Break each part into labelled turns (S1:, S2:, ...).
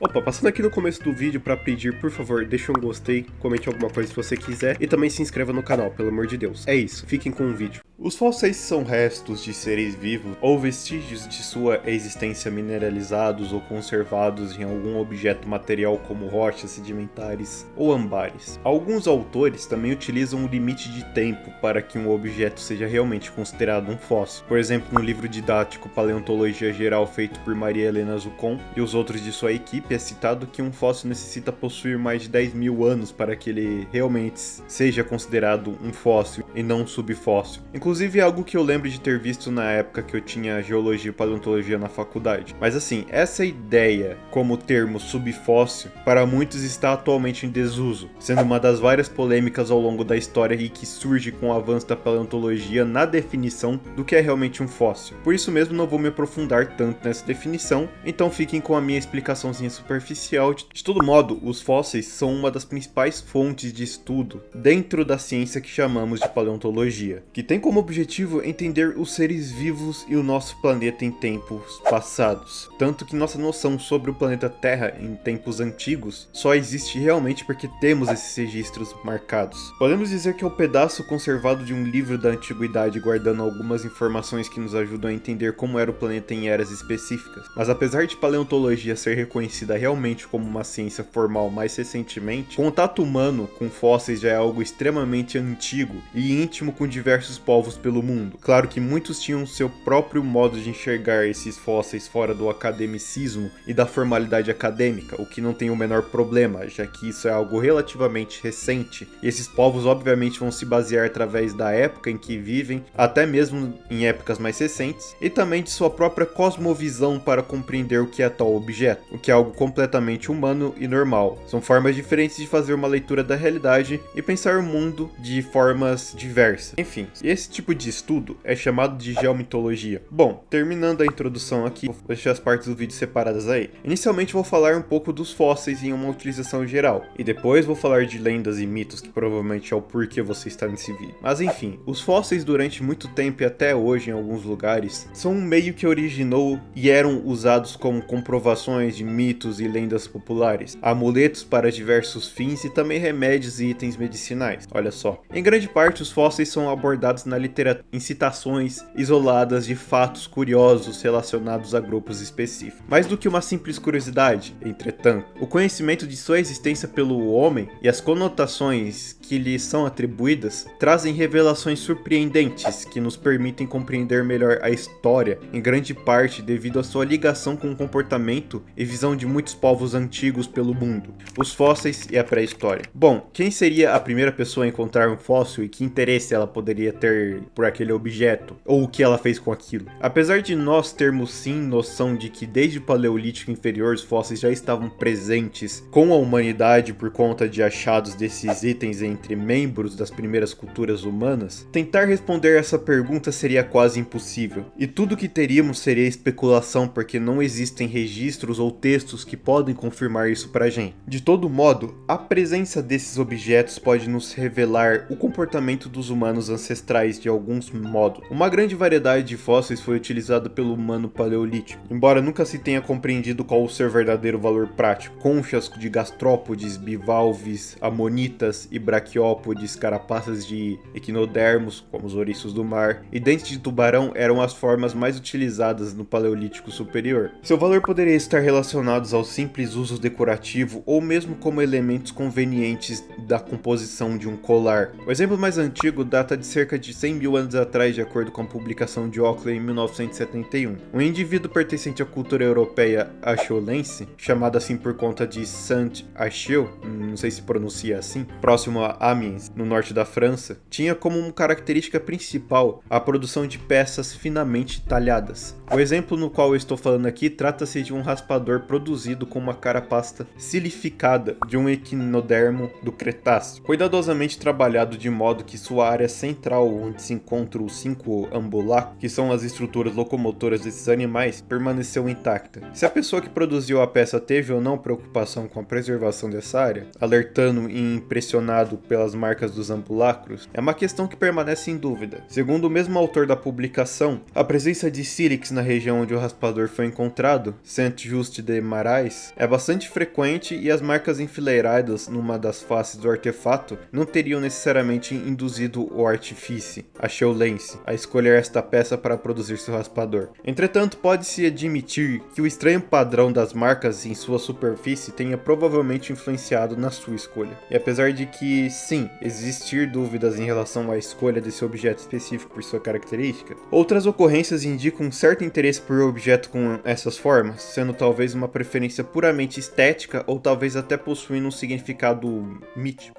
S1: Opa, passando aqui no começo do vídeo para pedir, por favor, deixa um gostei, comente alguma coisa se você quiser e também se inscreva no canal, pelo amor de Deus. É isso, fiquem com o vídeo. Os fósseis são restos de seres vivos ou vestígios de sua existência mineralizados ou conservados em algum objeto material como rochas sedimentares ou ambares. Alguns autores também utilizam o limite de tempo para que um objeto seja realmente considerado um fóssil. Por exemplo, no livro didático Paleontologia Geral feito por Maria Helena Zuccon e os outros de sua equipe, é citado que um fóssil necessita possuir mais de 10 mil anos para que ele realmente seja considerado um fóssil e não um subfóssil. Inclusive é algo que eu lembro de ter visto na época que eu tinha geologia e paleontologia na faculdade. Mas assim, essa ideia como termo subfóssil para muitos está atualmente em desuso, sendo uma das várias polêmicas ao longo da história e que surge com o avanço da paleontologia na definição do que é realmente um fóssil. Por isso mesmo não vou me aprofundar tanto nessa definição, então fiquem com a minha explicaçãozinha superficial. De todo modo, os fósseis são uma das principais fontes de estudo dentro da ciência que chamamos de paleontologia, que tem como objetivo entender os seres vivos e o nosso planeta em tempos passados. Tanto que nossa noção sobre o planeta Terra em tempos antigos só existe realmente porque temos esses registros marcados. Podemos dizer que é o pedaço conservado de um livro da antiguidade guardando algumas informações que nos ajudam a entender como era o planeta em eras específicas. Mas apesar de paleontologia ser reconhecida realmente como uma ciência formal mais recentemente, contato humano com fósseis já é algo extremamente antigo e íntimo com diversos povos pelo mundo. Claro que muitos tinham seu próprio modo de enxergar esses fósseis fora do academicismo e da formalidade acadêmica, o que não tem o menor problema, já que isso é algo relativamente recente, e esses povos obviamente vão se basear através da época em que vivem, até mesmo em épocas mais recentes, e também de sua própria cosmovisão para compreender o que é tal objeto, o que é algo completamente humano e normal. São formas diferentes de fazer uma leitura da realidade e pensar o mundo de formas diversas. Enfim, esse tipo de estudo é chamado de geomitologia. Bom, terminando a introdução aqui, vou deixar as partes do vídeo separadas aí. Inicialmente vou falar um pouco dos fósseis em uma utilização geral, e depois vou falar de lendas e mitos, que provavelmente é o porquê você está nesse vídeo. Mas enfim, os fósseis durante muito tempo e até hoje em alguns lugares, são um meio que originou e eram usados como comprovações de mitos e lendas populares, amuletos para diversos fins e também remédios e itens medicinais. Olha só. Em grande parte, os fósseis são abordados na literatura em citações isoladas de fatos curiosos relacionados a grupos específicos. Mais do que uma simples curiosidade, entretanto, o conhecimento de sua existência pelo homem e as conotações que lhe são atribuídas trazem revelações surpreendentes que nos permitem compreender melhor a história, em grande parte devido à sua ligação com o comportamento e visão de muitos povos antigos pelo mundo, os fósseis e a pré-história. Bom, quem seria a primeira pessoa a encontrar um fóssil e que interesse ela poderia ter por aquele objeto, ou o que ela fez com aquilo? Apesar de nós termos sim noção de que desde o Paleolítico Inferior os fósseis já estavam presentes com a humanidade por conta de achados desses itens entre membros das primeiras culturas humanas, tentar responder essa pergunta seria quase impossível, e tudo que teríamos seria especulação porque não existem registros ou textos que podem confirmar isso pra gente. De todo modo, a presença desses objetos pode nos revelar o comportamento dos humanos ancestrais de alguns modos. Uma grande variedade de fósseis foi utilizada pelo humano paleolítico, embora nunca se tenha compreendido qual o seu verdadeiro valor prático. Conchas de gastrópodes, bivalves, amonitas e braquiópodes, carapaças de equinodermos, como os ouriços do mar, e dentes de tubarão eram as formas mais utilizadas no Paleolítico Superior. Seu valor poderia estar relacionado ao simples uso decorativo ou mesmo como elementos convenientes da composição de um colar. O exemplo mais antigo data de cerca de 100 mil anos atrás, de acordo com a publicação de Oakley em 1971. Um indivíduo pertencente à cultura europeia achelense, chamado assim por conta de Saint-Achel, não sei se pronuncia assim, próximo a Amiens, no norte da França, tinha como uma característica principal a produção de peças finamente talhadas. O exemplo no qual eu estou falando aqui trata-se de um raspador produzido com uma carapaça silificada de um equinodermo do Cretáceo, cuidadosamente trabalhado de modo que sua área central, onde se encontram os 5 ambulacros, que são as estruturas locomotoras desses animais, permaneceu intacta. Se a pessoa que produziu a peça teve ou não preocupação com a preservação dessa área, alertando e impressionado pelas marcas dos ambulacros, é uma questão que permanece em dúvida. Segundo o mesmo autor da publicação, a presença de sílex na região onde o raspador foi encontrado, Saint-Just-de-Marais, é bastante frequente e as marcas enfileiradas numa das faces do artefato não teriam necessariamente induzido o artífice, a Chaulense, a escolher esta peça para produzir seu raspador. Entretanto, pode-se admitir que o estranho padrão das marcas em sua superfície tenha provavelmente influenciado na sua escolha. E apesar de que, sim, existir dúvidas em relação à escolha desse objeto específico por sua característica, outras ocorrências indicam um certo interesse por objeto com essas formas, sendo talvez uma preferência puramente estética ou talvez até possuindo um significado mítico.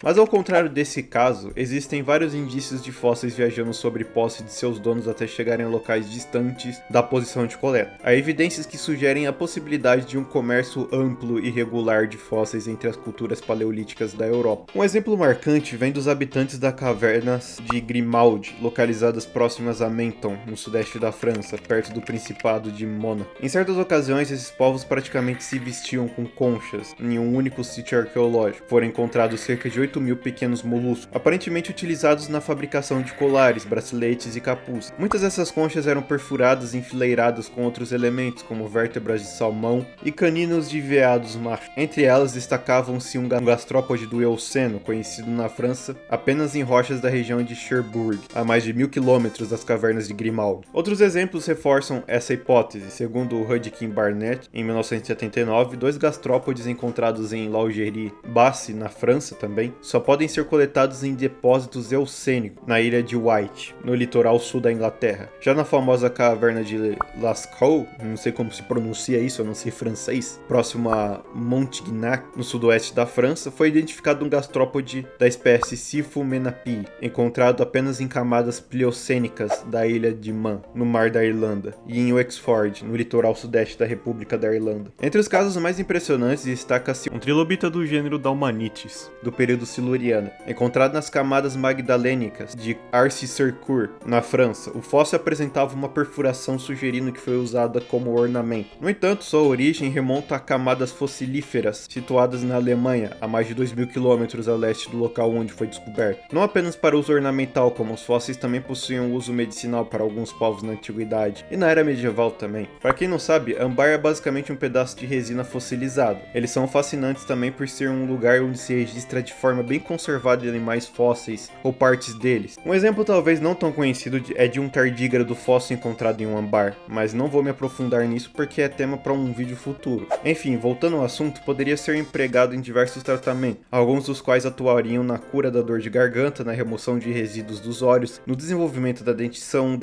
S1: Mas ao contrário desse caso, existem vários indícios de fósseis viajando sobre posse de seus donos até chegarem a locais distantes da posição de coleta. Há evidências que sugerem a possibilidade de um comércio amplo e regular de fósseis entre as culturas paleolíticas da Europa. Um exemplo marcante vem dos habitantes das cavernas de Grimaldi, localizadas próximas a Menton, no sudeste da França, perto do Principado de Mônaco. Em certas ocasiões, esses povos praticamente se vestiam com conchas em um único sítio arqueológico. Foram encontrados cerca de 8.000 pequenos moluscos, aparentemente utilizados na fabricação de colares, braceletes e capuzes. Muitas dessas conchas eram perfuradas e enfileiradas com outros elementos, como vértebras de salmão e caninos de veados machos. Entre elas destacavam-se um gastrópode do Eoceno, conhecido na França apenas em rochas da região de Cherbourg, a mais de 1.000 quilômetros das cavernas de Grimaldi. Outros exemplos reforçam essa hipótese. Segundo Hudkin Barnett, em 1979, 2 gastrópodes encontrados em Laugerie Basse, na França também, só podem ser coletados em depósitos eocênicos, na ilha de White, no litoral sul da Inglaterra. Já na famosa caverna de Lascaux, não sei como se pronuncia isso, eu não sei francês, próximo a Montignac, no sudoeste da França, foi identificado um gastrópode da espécie Siphomenapi, encontrado apenas em camadas pliocênicas da ilha de Man, no mar da Irlanda, e em Wexford, no litoral sudeste da República da Irlanda. Entre os casos mais impressionantes destaca-se um trilobita do gênero Dalmanites, do período siluriana, encontrado nas camadas magdalênicas de Arcy-Sercourt, na França. O fóssil apresentava uma perfuração sugerindo que foi usada como ornamento. No entanto, sua origem remonta a camadas fossilíferas situadas na Alemanha, a mais de 2.000 quilômetros a leste do local onde foi descoberto. Não apenas para uso ornamental, como os fósseis também possuíam uso medicinal para alguns povos na antiguidade, e na era medieval também. Para quem não sabe, âmbar é basicamente um pedaço de resina fossilizado. Eles são fascinantes também por ser um lugar onde se registra de forma bem conservada de animais fósseis ou partes deles. Um exemplo talvez não tão conhecido é de um tardígrado fóssil encontrado em um âmbar, mas não vou me aprofundar nisso porque é tema para um vídeo futuro. Enfim, voltando ao assunto, poderia ser empregado em diversos tratamentos, alguns dos quais atuariam na cura da dor de garganta, na remoção de resíduos dos olhos, no desenvolvimento da dentição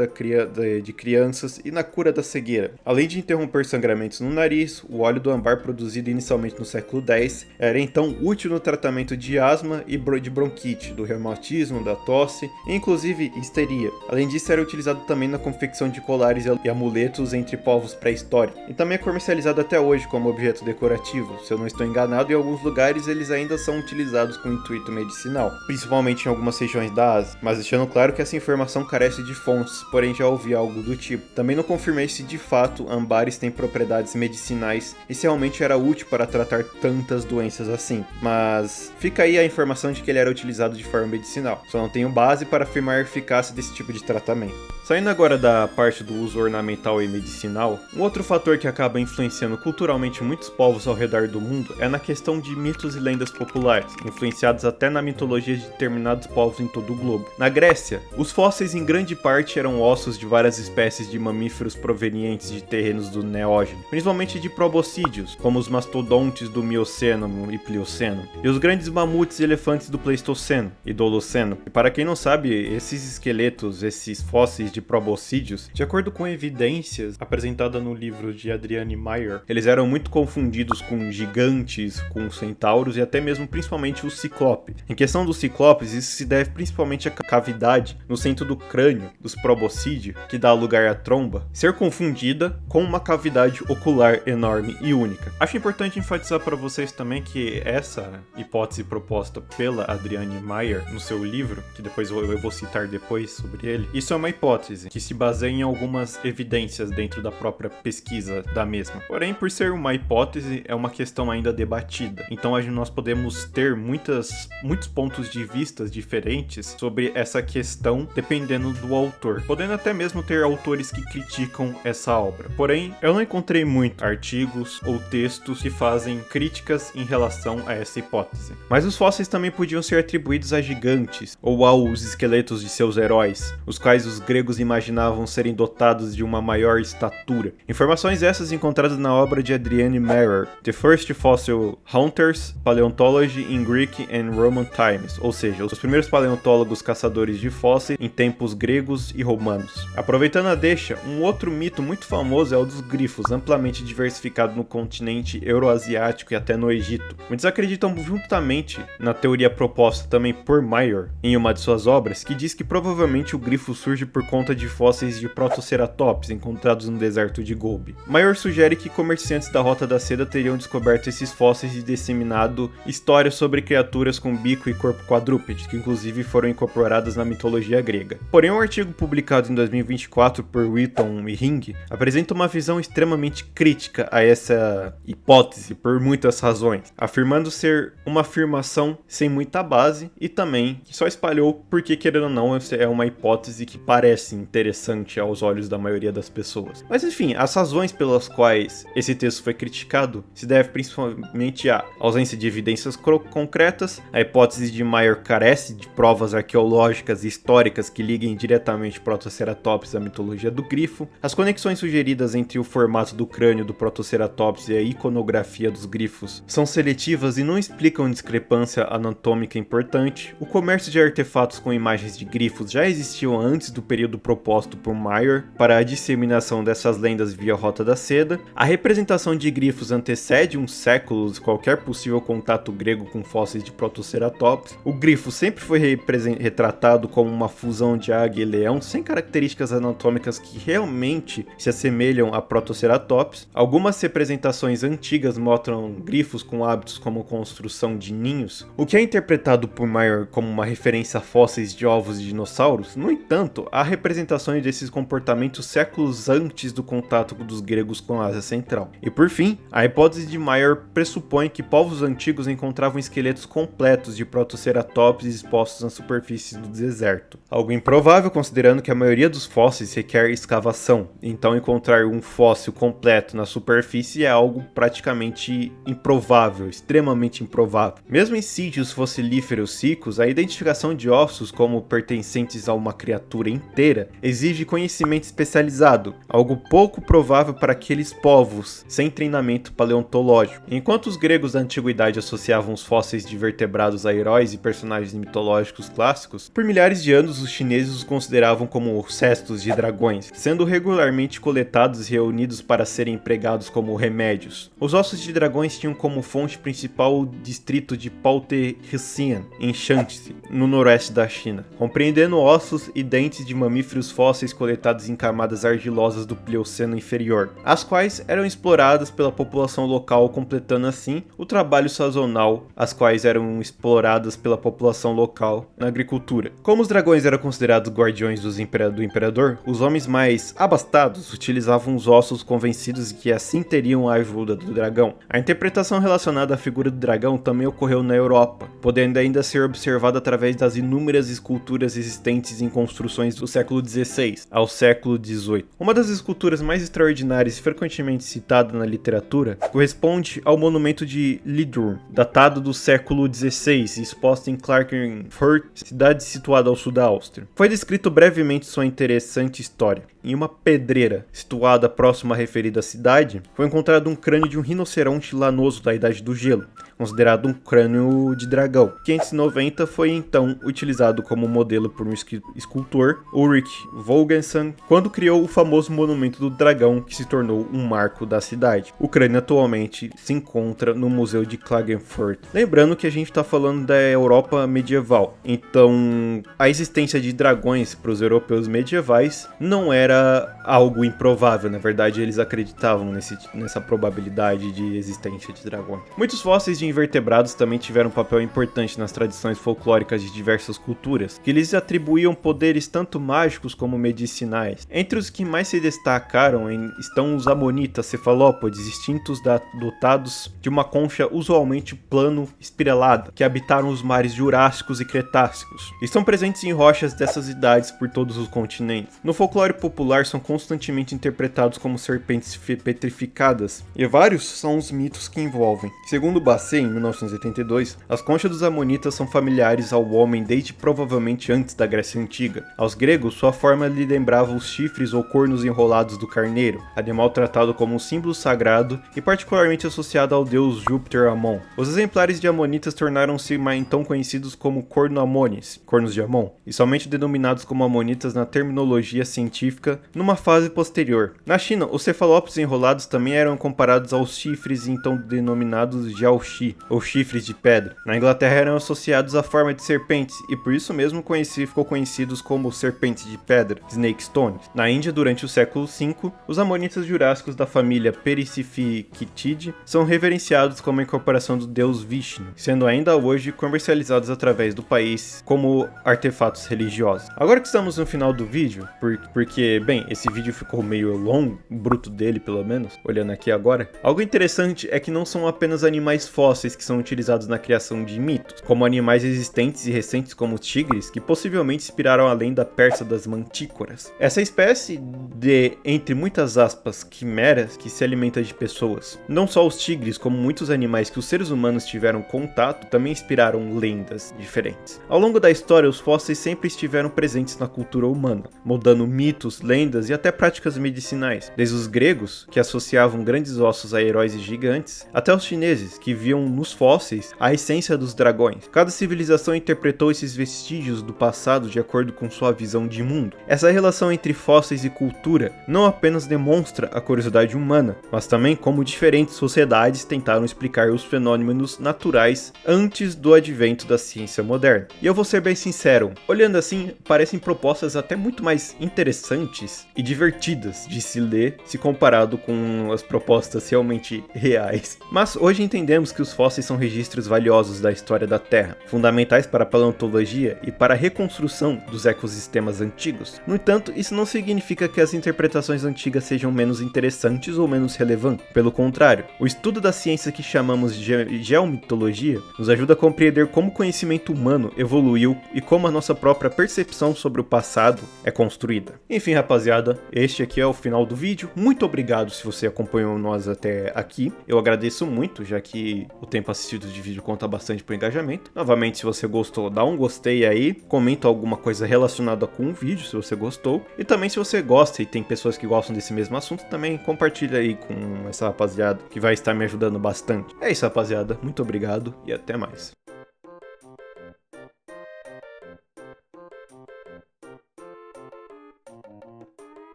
S1: de crianças e na cura da cegueira. Além de interromper sangramentos no nariz, o óleo do âmbar produzido inicialmente no século X era então útil no tratamento de asma e de bronquite, do reumatismo, da tosse e inclusive histeria. Além disso, era utilizado também na confecção de colares e amuletos entre povos pré-históricos. E também é comercializado até hoje como objeto decorativo. Se eu não estou enganado, em alguns lugares eles ainda são utilizados com intuito medicinal, principalmente em algumas regiões da Ásia, mas deixando claro que essa informação carece de fontes, porém já ouvi algo do tipo. Também não confirmei se de fato âmbares têm propriedades medicinais e se realmente era útil para tratar tantas doenças assim, mas fica aí a informação de que ele era utilizado de forma medicinal. Só não tenho base para afirmar a eficácia desse tipo de tratamento. Saindo agora da parte do uso ornamental e medicinal, um outro fator que acaba influenciando culturalmente muitos povos ao redor do mundo é na questão de mitos e lendas populares, influenciados até na mitologia de determinados povos em todo o globo. Na Grécia, os fósseis em grande parte eram ossos de várias espécies de mamíferos provenientes de terrenos do Neógeno, principalmente de proboscídeos, como os mastodontes do Mioceno e Plioceno, e os grandes mamutes e elefantes do Pleistoceno e do Holoceno. E para quem não sabe, esses esqueletos, esses fósseis de proboscídeos, de acordo com evidências apresentadas no livro de Adrienne Meyer, eles eram muito confundidos com gigantes, com centauros e até mesmo principalmente os ciclopes. Em questão dos ciclopes, isso se deve principalmente à cavidade no centro do crânio dos proboscídeos, que dá lugar à tromba, ser confundida com uma cavidade ocular enorme e única. Acho importante enfatizar para vocês também que essa hipótese proposta
S2: proposta pela Adrienne Meyer no seu livro, que depois eu vou citar depois sobre ele, isso é uma hipótese que se baseia em algumas evidências dentro da própria pesquisa da mesma. Porém, por ser uma hipótese, é uma questão ainda debatida. Então nós podemos ter muitos pontos de vista diferentes sobre essa questão dependendo do autor, podendo até mesmo ter autores que criticam essa obra. Porém, eu não encontrei muito artigos ou textos que fazem críticas em relação a essa hipótese. Mas os fósseis também podiam ser atribuídos a gigantes ou aos esqueletos de seus heróis, os quais os gregos imaginavam serem dotados de uma maior estatura. Informações essas encontradas na obra de Adrienne Meyer, The First Fossil Hunters, Paleontology in Greek and Roman Times, ou seja, os primeiros paleontólogos caçadores de fósseis em tempos gregos e romanos. Aproveitando a deixa, um outro mito muito famoso é o dos grifos, amplamente diversificado no continente euroasiático e até no Egito. Muitos acreditam juntamente na teoria proposta também por Meyer em uma de suas obras, que diz que provavelmente o grifo surge por conta de fósseis de Protoceratops encontrados no deserto de Gobi. Meyer sugere que comerciantes da Rota da Seda teriam descoberto esses fósseis e disseminado histórias sobre criaturas com bico e corpo quadrúpede, que inclusive foram incorporadas na mitologia grega. Porém, um artigo publicado em 2024 por Wheaton e Ring apresenta uma visão extremamente crítica a essa hipótese por muitas razões, afirmando ser uma afirmação sem muita base e também que só espalhou porque, querendo ou não, é uma hipótese que parece interessante aos olhos da maioria das pessoas. Mas enfim, as razões pelas quais esse texto foi criticado se deve principalmente à ausência de evidências concretas, a hipótese de Meyer carece de provas arqueológicas e históricas que liguem diretamente Protoceratops à mitologia do grifo, as conexões sugeridas entre o formato do crânio do Protoceratops e a iconografia dos grifos são seletivas e não explicam discrepância anatômica importante, o comércio de artefatos com imagens de grifos já existiu antes do período proposto por Meyer para a disseminação dessas lendas via Rota da Seda, a representação de grifos antecede um século de qualquer possível contato grego com fósseis de Protoceratops, o grifo sempre foi retratado como uma fusão de águia e leão sem características anatômicas que realmente se assemelham a Protoceratops, algumas representações antigas mostram grifos com hábitos como construção de ninhos, o que é interpretado por Meyer como uma referência a fósseis de ovos de dinossauros. No entanto, há representações desses comportamentos séculos antes do contato dos gregos com a Ásia Central. E por fim, a hipótese de Meyer pressupõe que povos antigos encontravam esqueletos completos de Protoceratops expostos na superfície do deserto. Algo improvável considerando que a maioria dos fósseis requer escavação, então encontrar um fóssil completo na superfície é algo praticamente improvável, extremamente improvável. Mesmo em sítios fossilíferos ricos, a identificação de ossos como pertencentes a uma criatura inteira exige conhecimento especializado, algo pouco provável para aqueles povos sem treinamento paleontológico. Enquanto os gregos da antiguidade associavam os fósseis de vertebrados a heróis e personagens mitológicos clássicos, por milhares de anos os chineses os consideravam como cestos de dragões, sendo regularmente coletados e reunidos para serem empregados como remédios. Os ossos de dragões tinham como fonte principal o distrito de Paute-Hsian, em Shanxi, no noroeste da China, compreendendo ossos e dentes de mamíferos fósseis coletados em camadas argilosas do Plioceno inferior, as quais eram exploradas pela população local, completando assim o trabalho sazonal, as quais eram exploradas pela população local na agricultura. Como os dragões eram considerados guardiões do imperador, os homens mais abastados utilizavam os ossos convencidos de que assim teriam a ajuda do dragão. A interpretação relacionada à figura do dragão também ocorreu na Europa, podendo ainda ser observada através das inúmeras esculturas existentes em construções do século XVI ao século XVIII. Uma das esculturas mais extraordinárias e frequentemente citada na literatura corresponde ao monumento de Lidurn, datado do século XVI e exposto em Klagenfurt, cidade situada ao sul da Áustria. Foi descrito brevemente sua interessante história. Em uma pedreira situada próxima à referida cidade, foi encontrado um crânio de um rinoceronte lanoso da Idade do Gelo, considerado um crânio de dragão. 590 foi então utilizado como modelo por um escultor, Ulrich Vogelsen, quando criou o famoso monumento do dragão que se tornou um marco da cidade. O crânio atualmente se encontra no Museu de Klagenfurt. Lembrando que a gente está falando da Europa medieval, então a existência de dragões para os europeus medievais não era algo improvável, na verdade eles acreditavam nessa probabilidade de existência de dragões. Muitos fósseis de de invertebrados também tiveram um papel importante nas tradições folclóricas de diversas culturas, que lhes atribuíam poderes tanto mágicos como medicinais. Entre os que mais se destacaram estão os amonitas cefalópodes, extintos dotados de uma concha usualmente plano espiralada, que habitaram os mares Jurássicos e Cretácicos. Estão presentes em rochas dessas idades por todos os continentes. No folclore popular são constantemente interpretados como serpentes petrificadas, e vários são os mitos que envolvem. Segundo Basset, em 1982, as conchas dos amonitas são familiares ao homem desde provavelmente antes da Grécia Antiga. Aos gregos, sua forma lhe lembrava os chifres ou cornos enrolados do carneiro, animal tratado como um símbolo sagrado e particularmente associado ao deus Júpiter Amon. Os exemplares de amonitas tornaram-se então conhecidos como corno-amones, cornos de Amon, e somente denominados como amonitas na terminologia científica numa fase posterior. Na China, os cefalópodes enrolados também eram comparados aos chifres então denominados jiaoxi, ou chifres de pedra. Na Inglaterra eram associados à forma de serpentes e por isso mesmo ficou conhecidos como serpentes de pedra, snake stones. Na Índia, durante o século V, os amonitas jurássicos da família Pericificitidae são reverenciados como a incorporação do deus Vishnu, sendo ainda hoje comercializados através do país como artefatos religiosos. Agora que estamos no final do vídeo, porque, bem, esse vídeo ficou meio longo, bruto dele pelo menos, olhando aqui agora, algo interessante é que não são apenas animais fósseis que são utilizados na criação de mitos, como animais existentes e recentes como os tigres, que possivelmente inspiraram a lenda persa das mantícoras. Essa espécie de, entre muitas aspas, quimeras que se alimenta de pessoas. Não só os tigres, como muitos animais que os seres humanos tiveram contato, também inspiraram lendas diferentes. Ao longo da história, os fósseis sempre estiveram presentes na cultura humana, moldando mitos, lendas e até práticas medicinais, desde os gregos, que associavam grandes ossos a heróis e gigantes, até os chineses, que viam nos fósseis a essência dos dragões. Cada civilização interpretou esses vestígios do passado de acordo com sua visão de mundo. Essa relação entre fósseis e cultura não apenas demonstra a curiosidade humana, mas também como diferentes sociedades tentaram explicar os fenômenos naturais antes do advento da ciência moderna. E eu vou ser bem sincero, olhando assim, parecem propostas até muito mais interessantes e divertidas de se ler se comparado com as propostas realmente reais. Mas hoje entendemos que os fósseis são registros valiosos da história da Terra, fundamentais para a paleontologia e para a reconstrução dos ecossistemas antigos. No entanto, isso não significa que as interpretações antigas sejam menos interessantes ou menos relevantes. Pelo contrário, o estudo da ciência que chamamos de geomitologia nos ajuda a compreender como o conhecimento humano evoluiu e como a nossa própria percepção sobre o passado é construída. Enfim, rapaziada, este aqui é o final do vídeo. Muito obrigado se você acompanhou nós até aqui. Eu agradeço muito, já que o tempo assistido de vídeo conta bastante pro engajamento. Novamente, se você gostou, dá um gostei aí, comenta alguma coisa relacionada com o vídeo, se você gostou. E também, se você gosta e tem pessoas que gostam desse mesmo assunto, também compartilha aí com essa rapaziada, que vai estar me ajudando bastante. É isso, rapaziada. Muito obrigado e até mais.